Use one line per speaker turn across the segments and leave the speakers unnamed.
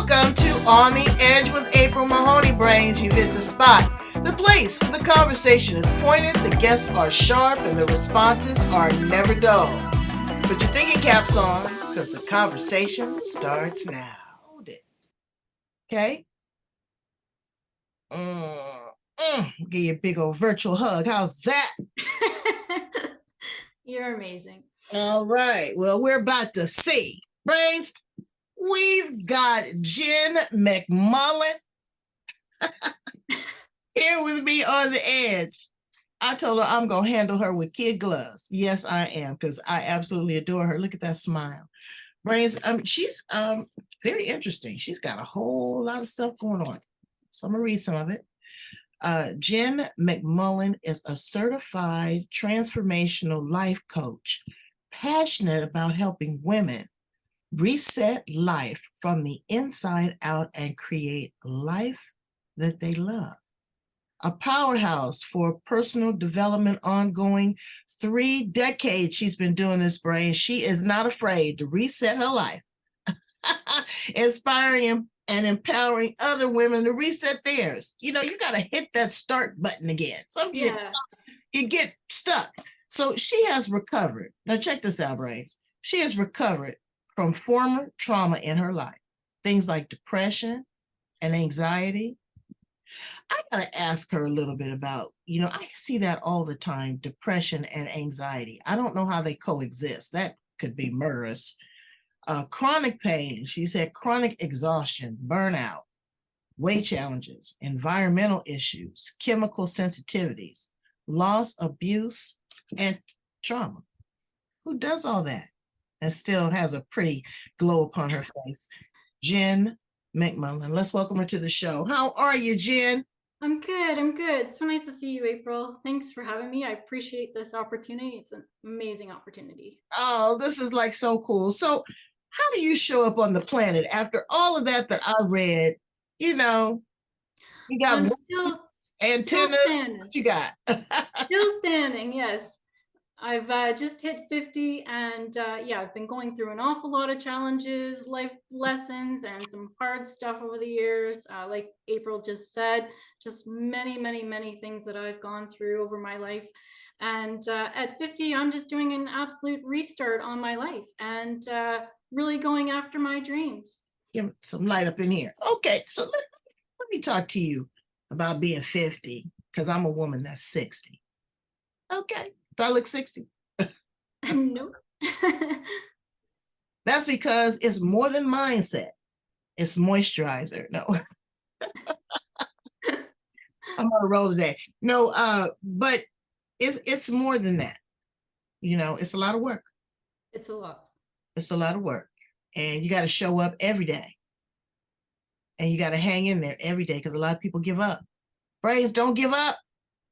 Welcome to On the Edge with April Mahoney. Brains, you've hit the spot. The place where the conversation is pointed, the guests are sharp, and the responses are never dull. Put your thinking caps on, because the conversation starts now. Hold it. Okay? Give you a big old virtual hug. How's that?
You're amazing.
All right. Well, we're about to see. Brains, we've got Jenn MacMullin here with me on the edge. I told her I'm going to handle her with kid gloves. Yes, I am, because I absolutely adore her. Look at that smile. Brains, she's very interesting. She's got a whole lot of stuff going on. So I'm going to read some of it. Jenn MacMullin is a certified transformational life coach, passionate about helping women reset life from the inside out and create life that they love. A powerhouse for personal development ongoing. 3 decades she's been doing this, Brain. She is not afraid to reset her life, inspiring and empowering other women to reset theirs. You know, you got to hit that start button again. You get stuck. So she has recovered. Now check this out, Brains. She has recovered from former trauma in her life. Things like depression and anxiety. I got to ask her a little bit about, I see that all the time, depression and anxiety. I don't know how they coexist. That could be murderous. Chronic pain. She said chronic exhaustion, burnout, weight challenges, environmental issues, chemical sensitivities, loss, abuse, and trauma. Who does all that and still has a pretty glow upon her face? Jenn MacMullin. Let's welcome her to the show. How are you, Jenn?
I'm good. It's so nice to see you, April. Thanks for having me. I appreciate this opportunity. It's an amazing opportunity.
Oh, this is like so cool. So how do you show up on the planet after all of that I read? You got antennas. What you got?
Still standing, yes. I've just hit 50 and I've been going through an awful lot of challenges, life lessons, and some hard stuff over the years. Like April just said, just many things that I've gone through over my life. And at 50, I'm just doing an absolute restart on my life and really going after my dreams.
Give some light up in here. Okay, so let me talk to you about being 50, because I'm a woman that's 60. Okay. Do I look 60?
Nope.
That's because it's more than mindset. It's moisturizer. No. I'm on a roll today. No, but it's more than that. It's a lot of work.
It's a lot.
It's a lot of work. And you got to show up every day. And you got to hang in there every day, because a lot of people give up. Brains, don't give up.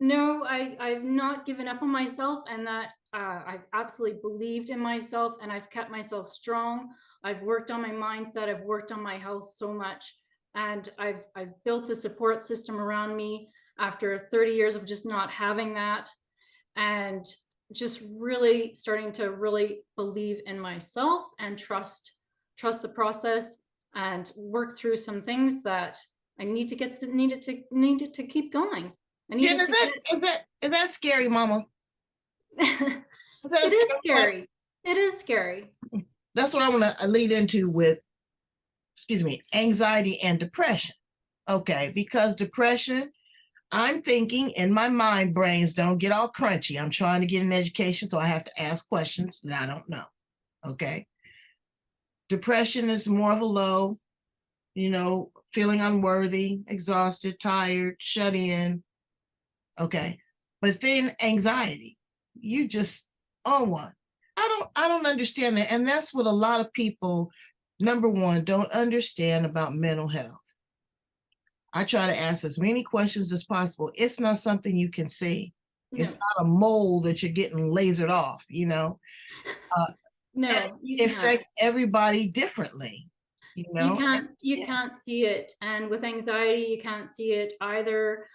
No, I've not given up on myself, and that I've absolutely believed in myself, and I've kept myself strong. I've worked on my mindset. I've worked on my health so much, and I've built a support system around me after 30 years of just not having that, and just really starting to really believe in myself and trust the process and work through some things that I needed to keep going.
Jenn, is that scary, Mama?
It is scary. It is scary.
That's what I want to lead into with, anxiety and depression. Okay, because depression, I'm thinking in my mind, brains don't get all crunchy. I'm trying to get an education, so I have to ask questions that I don't know. Okay. Depression is more of a low, feeling unworthy, exhausted, tired, shut in. Okay. But then anxiety, you just own one. I don't understand that. And that's what a lot of people, number one, don't understand about mental health. I try to ask as many questions as possible. It's not something you can see. No. It's not a mole that you're getting lasered off,
No,
it affects everybody differently.
You can't see it. And with anxiety, you can't see it either.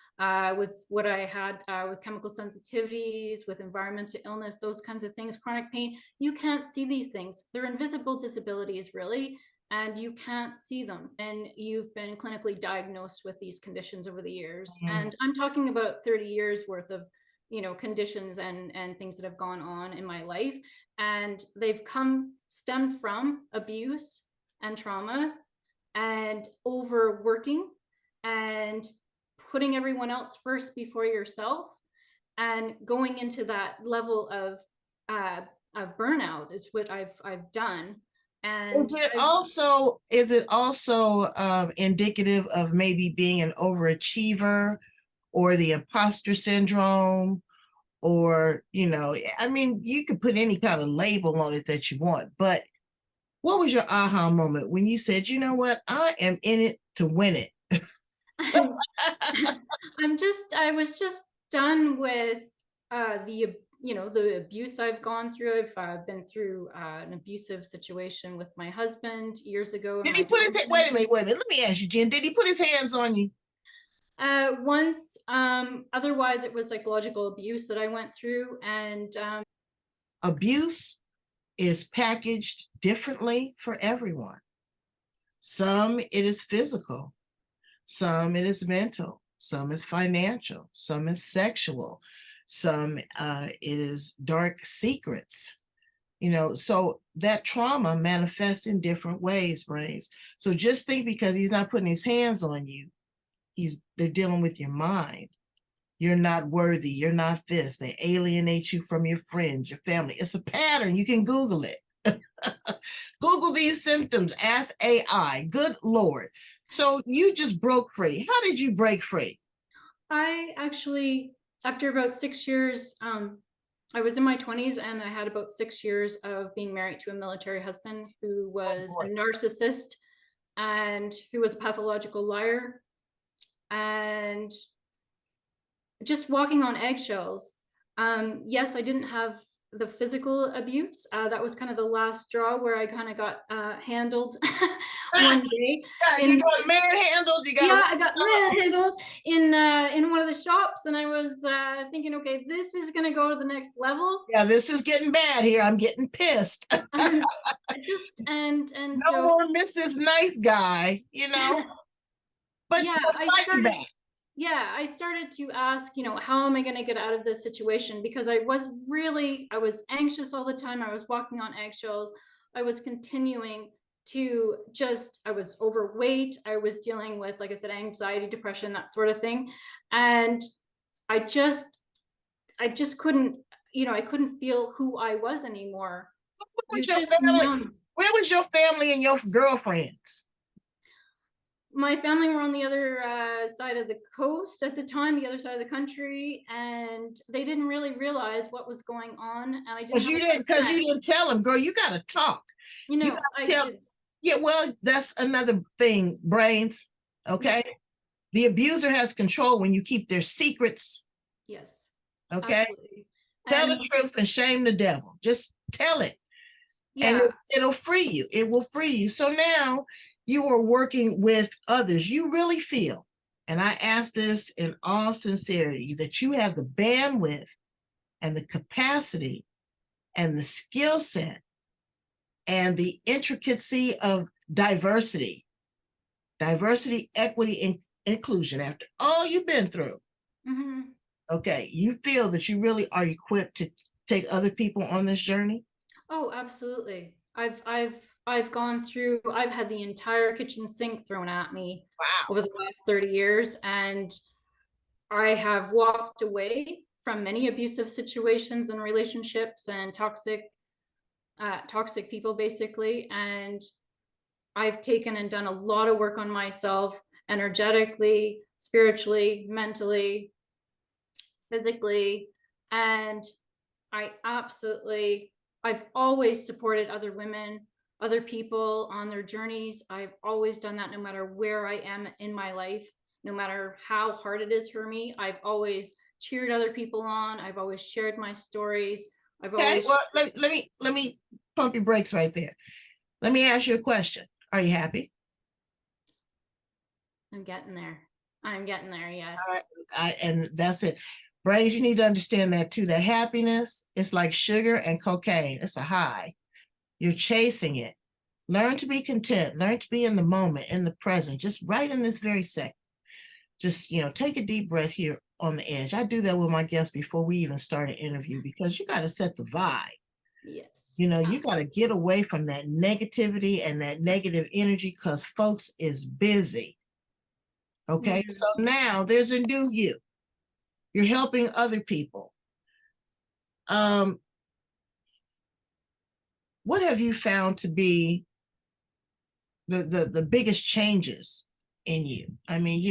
With what I had with chemical sensitivities, with environmental illness, those kinds of things, chronic pain, you can't see these things. They're invisible disabilities, really. and you can't see them. And you've been clinically diagnosed with these conditions over the years. And I'm talking about 30 years worth of, conditions and things that have gone on in my life. And they've stemmed from abuse and trauma and overworking and putting everyone else first before yourself, and going into that level of burnout is what I've done. And
is it also indicative of maybe being an overachiever or the imposter syndrome? Or, I mean, you could put any kind of label on it that you want, but what was your aha moment when you said, you know what, I am in it to win it?
I was just done with the abuse I've gone through. I've been through an abusive situation with my husband years ago.
Did he put his wait a minute. Let me ask you, Jen, did he put his hands on you?
Once, otherwise it was psychological abuse that I went through. And
abuse is packaged differently for everyone. Some it is physical, some it is mental, some is financial, some is sexual, some it is dark secrets. So that trauma manifests in different ways, Brains. So just think, because he's not putting his hands on you, they're dealing with your mind. You're not worthy. You're not this. They alienate you from your friends, your family. It's a pattern. You can Google it. Google these symptoms. Ask AI. Good Lord. So you just broke free. How did you break free?
I actually, after about 6 years, I was in my 20s, and I had about 6 years of being married to a military husband who was a narcissist and who was a pathological liar, and just walking on eggshells. Yes, I didn't have the physical abuse. That was kind of the last straw, where I kind of got handled one day.
You got manhandled?
I got manhandled in one of the shops, and I was thinking, okay, this is going to go to the next level.
Yeah, this is getting bad here. I'm getting pissed.
And
no
so,
more Mrs. Nice Guy, But
yeah, I started to ask, how am I going to get out of this situation? Because I was anxious all the time. I was walking on eggshells. I was continuing to I was overweight. I was dealing with, like I said, anxiety, depression, that sort of thing. And I just couldn't, I couldn't feel who I was anymore.
Where was your family and your girlfriends?
My family were on the other side of the coast at the time, the other side of the country, and they didn't really realize what was going on. And I didn't
because you didn't tell them, girl. You got to talk. Yeah, well, that's another thing, Brains. Okay, the abuser has control when you keep their secrets.
Yes.
Okay. Absolutely. Tell the truth and shame the devil. Just tell it.
Yeah.
And it'll free you. It will free you. So now you are working with others. You really feel, and I ask this in all sincerity, that you have the bandwidth and the capacity and the skill set and the intricacy of diversity, equity, and inclusion after all you've been through.
Mm-hmm.
Okay, you feel that you really are equipped to take other people on this journey?
Oh, absolutely. I've gone through, I've had the entire kitchen sink thrown at me over the last 30 years. And I have walked away from many abusive situations and relationships and toxic people, basically. And I've taken and done a lot of work on myself, energetically, spiritually, mentally, physically. And I've always supported other women, other people on their journeys. I've always done that, no matter where I am in my life, no matter how hard it is for me. I've always cheered other people on. I've always shared my stories.
Well, let me pump your brakes right there. Let me ask you a question. Are you happy?
I'm getting there. Yes.
And that's it. Brains, you need to understand that too. That happiness is like sugar and cocaine. It's a high. You're chasing it. Learn to be content. Learn to be in the moment, in the present, just right in this very second. Just, take a deep breath here on the edge. I do that with my guests before we even start an interview, because you got to set the vibe.
Yes.
You got to get away from that negativity and that negative energy, because folks is busy. Okay.
Mhm.
So now there's a new you. You're helping other people. What have you found to be the biggest changes in you? I mean,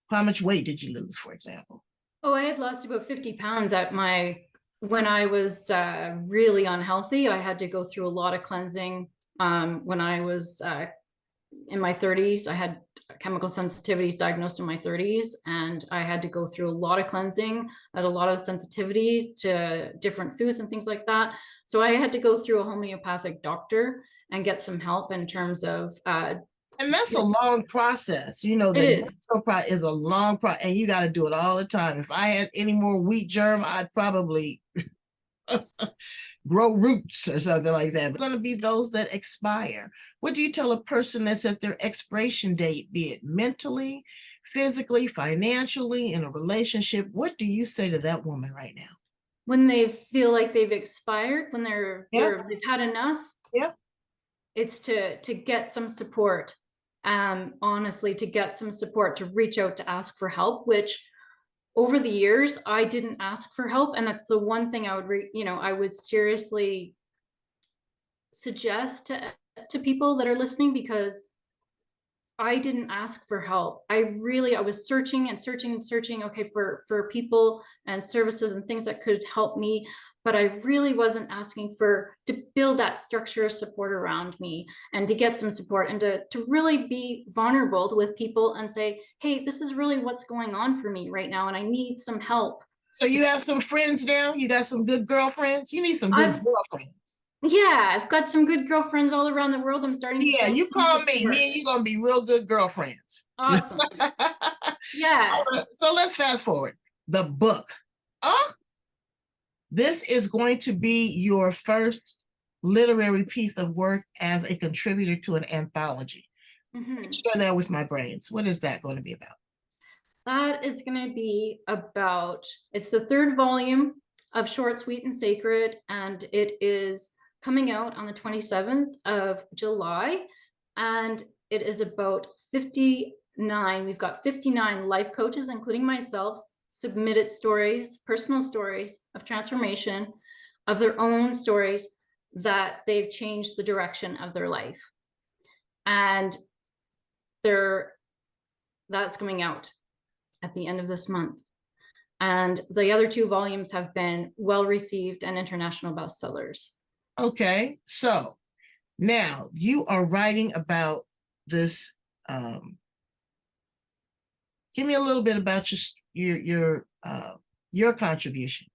how much weight did you lose, for example?
Oh, I had lost about 50 pounds when I was really unhealthy. I had to go through a lot of cleansing. When I was in my 30s, I had chemical sensitivities diagnosed in my 30s, and I had to go through a lot of cleansing. I had a lot of sensitivities to different foods and things like that. So I had to go through a homeopathic doctor and get some help in terms of
and that's a long process. The natural process is a long process, and you got to do it all the time. If I had any more wheat germ, I'd probably grow roots or something like that. But going to be those that expire. What do you tell a person that's at their expiration date, be it mentally, physically, financially, in a relationship? What do you say to that woman right now?
When they feel like they've expired, when they've had enough, it's to get some support. Honestly, to get some support, to reach out, to ask for help, which over the years I didn't ask for help, and that's the one thing I would seriously suggest to people that are listening, because I didn't ask for help. I was searching and searching and searching, okay, for people and services and things that could help me, but I really wasn't asking to build that structure of support around me, and to get some support, and to really be vulnerable with people and say, hey, this is really what's going on for me right now, and I need some help.
So you have some friends now? You got some good girlfriends? You need some good girlfriends.
Yeah, I've got some good girlfriends all around the world. I'm starting to
you call me. Me and you gonna be real good girlfriends.
Awesome. Yeah.
So let's fast forward. The book. This is going to be your first literary piece of work as a contributor to an anthology. Share that with my brains. What is that going to be about?
That is going to be it's the third volume of Short, Sweet, and Sacred, and it is coming out on the 27th of July, and it is about 59. We've got 59 life coaches, including myself, submitted stories, personal stories of transformation, of their own stories that they've changed the direction of their life. And that's coming out at the end of this month. And the other two volumes have been well received and international bestsellers. Okay,
so now you are writing about this. Give me a little bit about your contribution.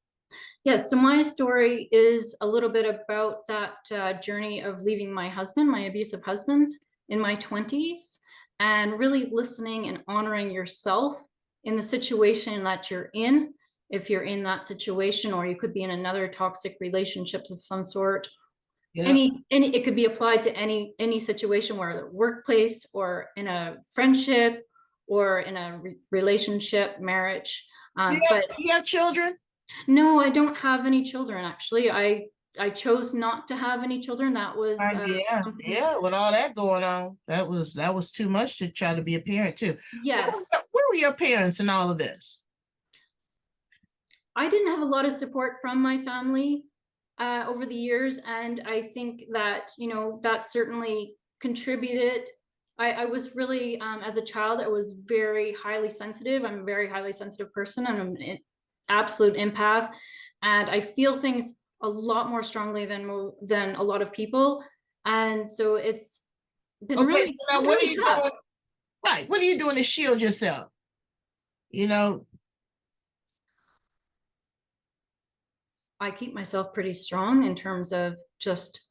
Yes, so my story is a little bit about that journey of leaving my husband, my abusive husband, in my 20s, and really listening and honoring yourself in the situation that you're in, if you're in that situation, or you could be in another toxic relationships of some sort. Yeah. It could be applied to any situation, where the workplace, or in a friendship, or in a relationship, marriage.
Do you have children?
No, I don't have any children, actually. I chose not to have any children. That was
with all that going on, that was too much to try to be a parent too.
Yes.
Where were your parents in all of this?
I didn't have a lot of support from my family over the years, and I think that that certainly contributed. I was really, as a child, I was very highly sensitive. I'm a very highly sensitive person, and I'm an absolute empath, and I feel things a lot more strongly than a lot of people, and so it's been really. So now what are you doing?
Right, what are you doing to shield yourself?
I keep myself pretty strong in terms of just.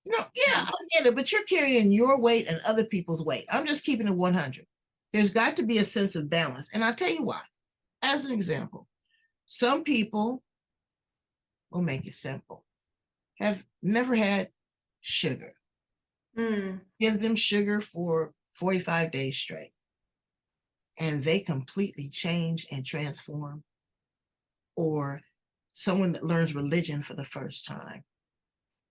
No, yeah, I get it, but you're carrying your weight and other people's weight. I'm just keeping it 100. There's got to be a sense of balance, and I'll tell you why. As an example, some people, we'll make it simple, have never had sugar.
Mm.
Give them sugar for 45 days straight. And they completely change and transform. Or someone that learns religion for the first time,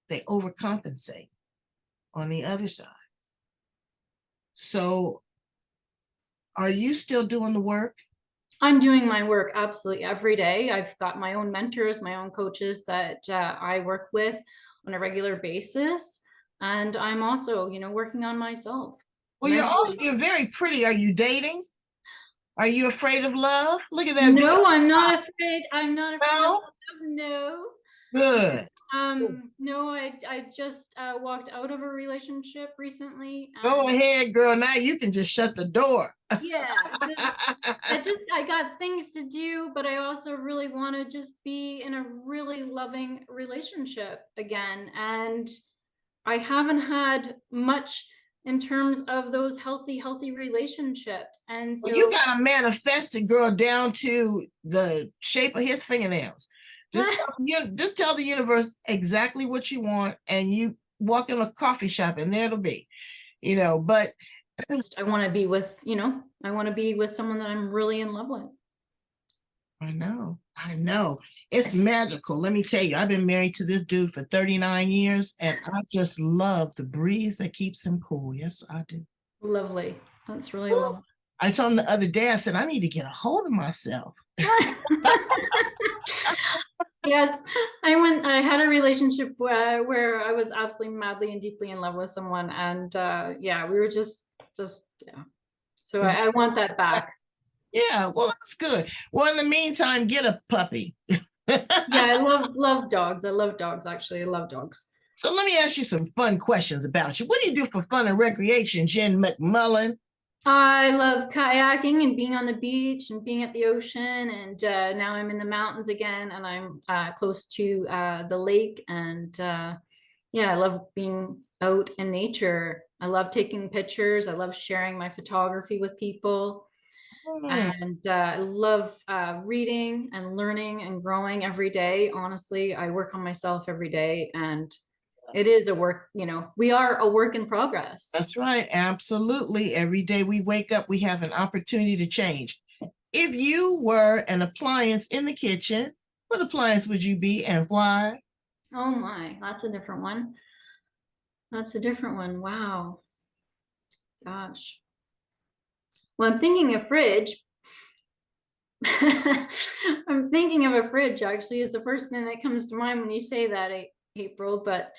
they overcompensate on the other side. So are you still doing the work?
I'm doing my work absolutely every day. I've got my own mentors, my own coaches that I work with on a regular basis. And I'm also, working on myself
Well,
mentally.
you're very pretty. Are you dating? Are you afraid of love? Look at that.
No, I'm not afraid. I'm not afraid of
No?
love. No.
Good.
No, I just walked out of a relationship recently.
Go ahead, girl. Now you can just shut the door.
Yeah, I got things to do, but I also really want to just be in a really loving relationship again. And I haven't had much in terms of those healthy relationships. And
Well,
so
you got to manifest it, girl, down to the shape of his fingernails. Just tell the universe exactly what you want, and you walk in a coffee shop, and there it'll be. But
I want to be with, I want to be with someone that I'm really in love with.
I know. It's magical. Let me tell you, I've been married to this dude for 39 years, and I just love the breeze that keeps him cool. Yes, I do.
Lovely. That's really lovely.
I told him the other day, I said, I need to get a hold of myself.
Yes, I had a relationship where I was absolutely madly and deeply in love with someone. And yeah, we were just, yeah. So I want that back.
Yeah, well, that's good. Well, in the meantime, get a puppy.
Yeah, I love dogs. I love dogs, actually. I love dogs.
So let me ask you some fun questions about you. What do you do for fun and recreation, Jenn MacMullin?
I love kayaking and being on the beach and being at the ocean. And now I'm in the mountains again, and I'm close to the lake. And yeah, I love being out in nature. I love taking pictures. I love sharing my photography with people. And I love reading and learning and growing every day. Honestly, I work on myself every day, and it is a work, we are a work in progress.
That's right. Absolutely. Every day we wake up, we have an opportunity to change. If you were an appliance in the kitchen, what appliance would you be and why?
Oh my, that's a different one. That's a different one. Wow. Gosh. Well, I'm thinking a fridge. I'm thinking of a fridge, actually, is the first thing that comes to mind when you say that, April. But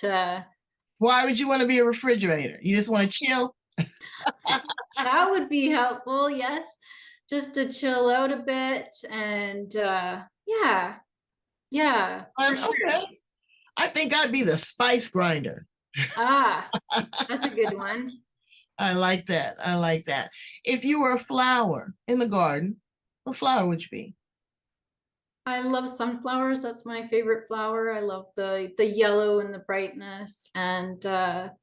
why would you want to be a refrigerator? You just want to chill?
that would be helpful, yes. Just to chill out a bit. And yeah.
Okay. Sure. I think I'd be the spice grinder.
That's a good one.
I like that. If you were a flower in the garden, what flower would you be?
I love sunflowers. That's my favorite flower. I love the yellow and the brightness, and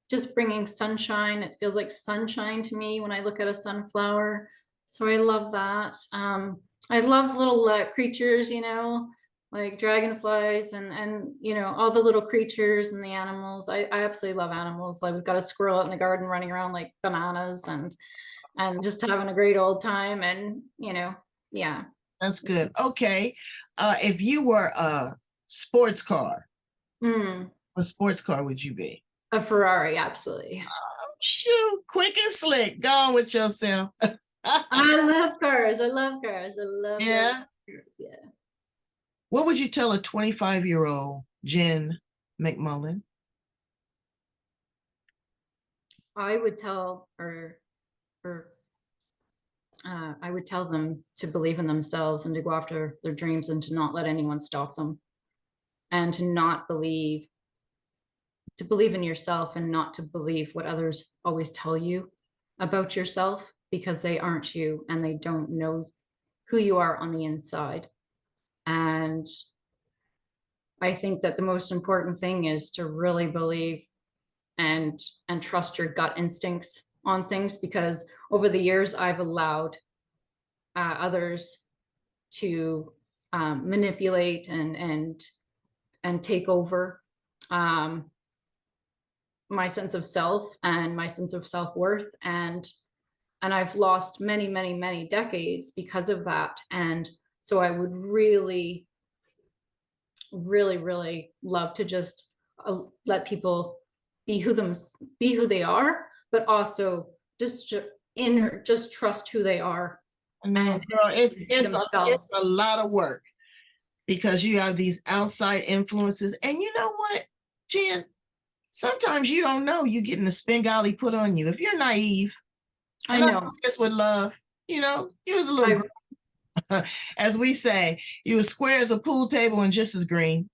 just bringing sunshine. It feels like sunshine to me when I look at a sunflower. So I love that. I love little creatures, like dragonflies and all the little creatures and the animals. I absolutely love animals. Like we've got a squirrel out in the garden running around like bananas and just having a great old time. And yeah.
That's good. Okay. If you were a sports car, what sports car would you be?
A Ferrari, absolutely.
Shoot, quick and slick. Go on with yourself.
I love cars. I love
Yeah.
Yeah.
What would you tell a 25-year-old Jenn MacMullin?
I would tell I would tell them to believe in themselves and to go after their dreams and to not let anyone stop them, and to not believe in yourself and not to believe what others always tell you about yourself, because they aren't you and they don't know who you are on the inside. And I think that the most important thing is to really believe and trust your gut instincts on things, because over the years I've allowed others to manipulate and take over. my sense of self and my sense of self-worth, and I've lost many, many, many decades because of that. And so I would really, really, really love to just let people be be who they are, but also just trust who they are
No,
and
girl, it's
themselves.
a lot of work because you have these outside influences. And you know what, Jen? Sometimes you don't know you getting the Spengali put on you. If you're naive,
I
and I
know.
say this with love, you know, you was a little,
I
as we say, you was square as a pool table and just as green.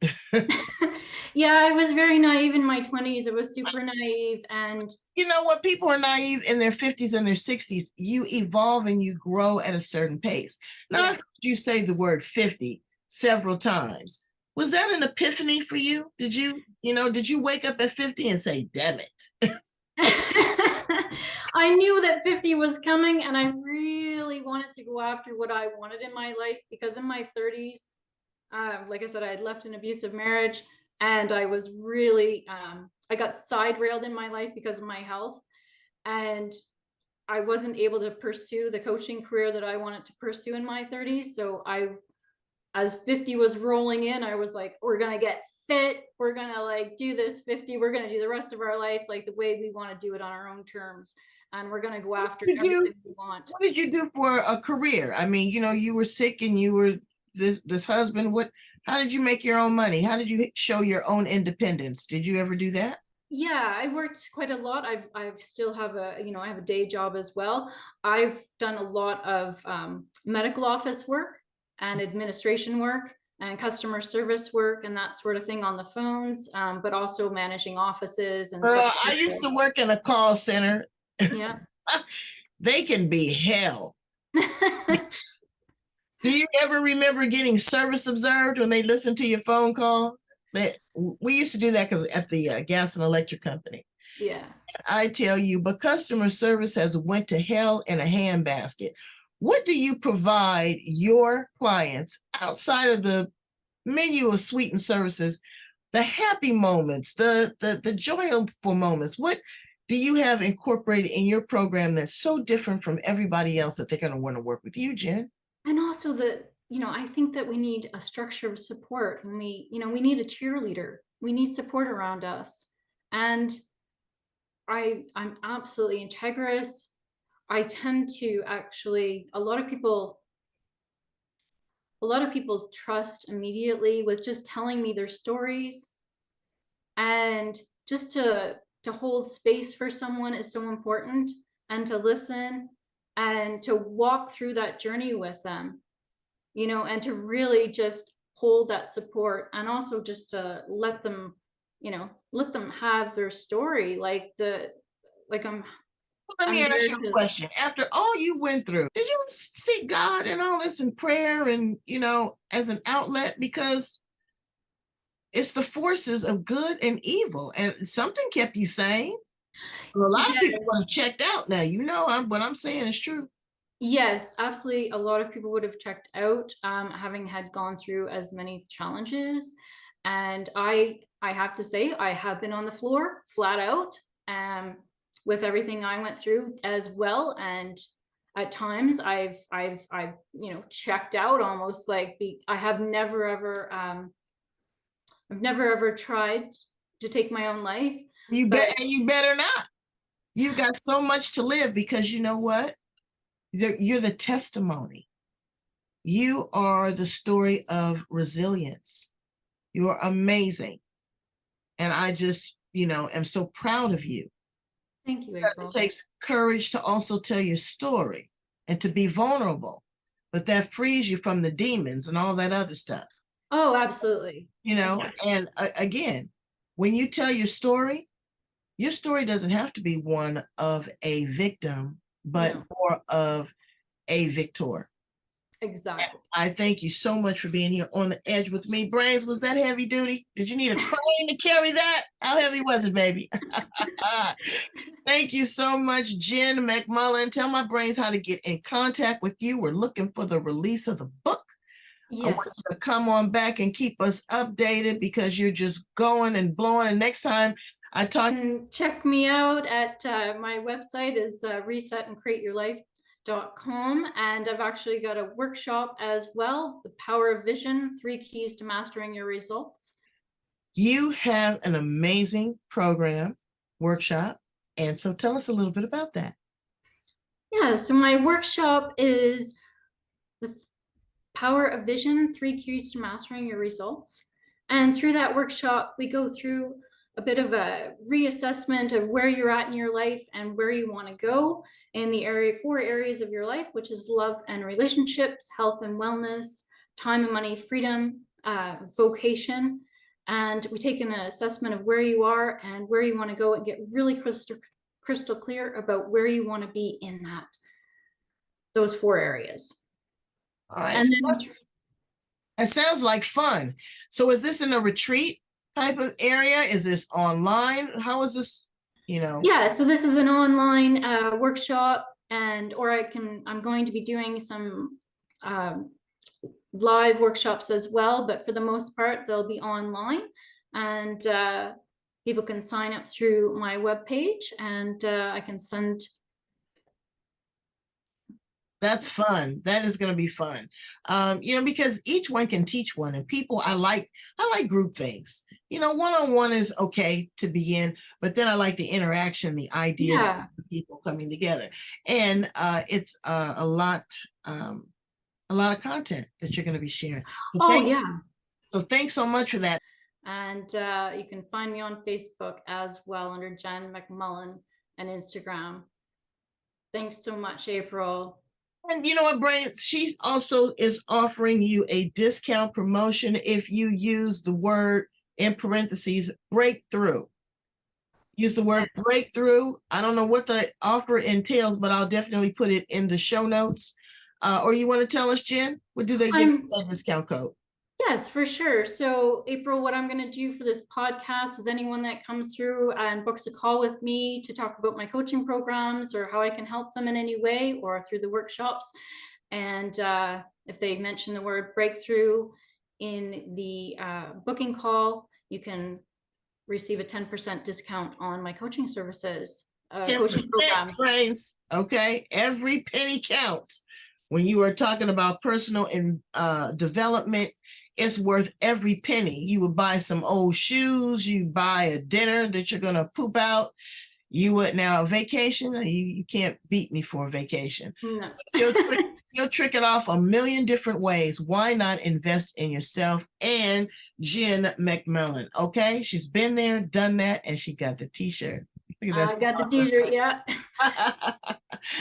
yeah, I was very naive in my 20s. I was super naive, and
You know what? People are naive in their 50s and their 60s. You evolve and you grow at a certain pace. Now,
yeah.
I've heard you say the word 50 several times. Was that an epiphany for you? Did you wake up at 50 and say, damn it?
I knew that 50 was coming, and I really wanted to go after what I wanted in my life, because in my 30s, like I said, I had left an abusive marriage, and I was really, I got side railed in my life because of my health, and I wasn't able to pursue the coaching career that I wanted to pursue in my 30s. So as 50 was rolling in, I was like, we're going to get fit. We're going to like do this 50. We're going to do the rest of our life like the way we want to do it on our own terms. And we're going to go after everything we want.
What did you do for a career? I mean, you were sick and you were this husband. How did you make your own money? How did you show your own independence? Did you ever do that?
Yeah, I worked quite a lot. I've still have I have a day job as well. I've done a lot of medical office work and administration work and customer service work and that sort of thing on the phones, but also managing offices and such.
I used to work in a call center.
Yeah.
They can be hell. Do you ever remember getting service observed when they listen to your phone call? We used to do that because at the gas and electric company.
Yeah.
I tell you, but customer service has went to hell in a handbasket. What do you provide your clients outside of the menu of sweetened services, the happy moments, the joyful moments? What do you have incorporated in your program that's so different from everybody else that they're going to want to work with you, Jen?
And also I think that we need a structure of support. We need a cheerleader. We need support around us. And I'm absolutely Integris. I tend to actually, a lot of people trust immediately with just telling me their stories, and just to hold space for someone is so important, and to listen and to walk through that journey with them, and to really just hold that support, and also just to let them have their story, like
Let me
I'm
ask
there
you a
to.
question. After all you went through, did you seek God and all this in prayer and, as an outlet? Because it's the forces of good and evil, and something kept you sane. A lot of people would
Yes.
have checked out now. What I'm saying is true.
Yes, absolutely. A lot of people would have checked out, having had gone through as many challenges. And I have to say, I have been on the floor flat out, um, with everything I went through as well. And at times I've checked out almost, like I have never ever, I've never ever tried to take my own life. But
You better not. You've got so much to live because you know what? You're the testimony. You are the story of resilience. You're amazing. And I just, am so proud of you.
thank you,
Because it
April.
takes courage to also tell your story and to be vulnerable. But that frees you from the demons and all that other stuff.
Oh, absolutely.
And again, when you tell your story doesn't have to be one of a victim, but
No,
more of a victor.
exactly.
I thank you so much for being here on the edge with me. Brains, was that heavy duty? Did you need a crane to carry that? How heavy was it, baby? Thank you so much, Jenn MacMullin. Tell my brains how to get in contact with you. We're looking for the release of the book. I want
Yes.
you to come on back and keep us updated because you're just going and blowing. And next time I
You
talked.
can check me out at my website is resetandcreateyourlife.com, and I've actually got a workshop as well, The Power of Vision, 3 Keys to Mastering Your Results.
You have an amazing program, workshop, and so tell us a little bit about that.
Yeah, so my workshop is The Power of Vision, 3 Keys to Mastering Your Results. And through that workshop, we go through a bit of a reassessment of where you're at in your life and where you want to go in the 4 areas of your life, which is love and relationships, health and wellness, time and money, freedom, vocation. And we take an assessment of where you are and where you want to go and get really crystal clear about where you want to be in those 4 areas.
All right.
And
So
then
that sounds like fun. So is this in a retreat type of area? Is this online? How is this,
yeah, so this is an online workshop, and I'm going to be doing some live workshops as well, but for the most part they'll be online, and people can sign up through my webpage, and I can send.
That's fun. That is going to be fun. Because each one can teach one, and people, I like group things. One-on-one is okay to begin, but then I like the interaction, the ideas,
Yeah.
of people coming together, and it's a lot of content that you're going to be sharing. So thanks so much for that.
And you can find me on Facebook as well under Jenn MacMullin, and Instagram. Thanks so much, April.
And you know what, Brain? She also is offering you a discount promotion if you use the word in parentheses breakthrough. Use the word breakthrough. I don't know what the offer entails, but I'll definitely put it in the show notes. Or you want to tell us, Jen? What do they get for that discount code?
Yes, for sure. So April, what I'm going to do for this podcast is anyone that comes through and books a call with me to talk about my coaching programs or how I can help them in any way or through the workshops. And if they mention the word breakthrough in the booking call, you can receive a 10% discount on my coaching services, coaching programs.
Brains. Okay. Every penny counts. When you are talking about personal and development, it's worth every penny. You would buy some old shoes, you buy a dinner that you're going to poop out. You would now vacation. You can't beat me for a vacation.
No.
You'll trick it off a million different ways. Why not invest in yourself and Jenn MacMullin? Okay. She's been there, done that, and she got the t-shirt.
I got the t-shirt, yeah.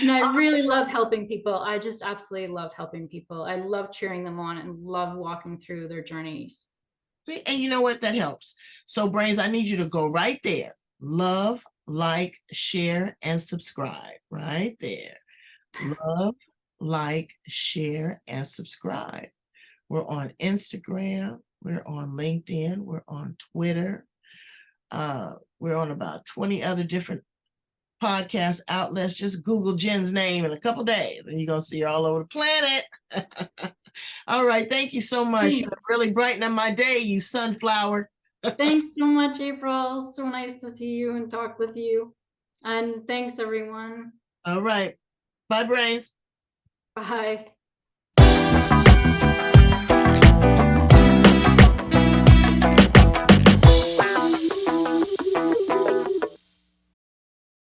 And I really love helping people. I just absolutely love helping people. I love cheering them on and love walking through their journeys.
And you know what? That helps. So, Brains, I need you to go right there. Love, like, share, and subscribe. Right there. Love, like, share, and subscribe. We're on Instagram. We're on LinkedIn. We're on Twitter. We're on about 20 other different podcast outlets. Just Google Jen's name in a couple days and you're going to see her all over the planet. All right. Thank you so much. You have really brightened up my day, you sunflower.
Thanks so much, April. So nice to see you and talk with you. And thanks, everyone.
All right. Bye, Brains.
Bye.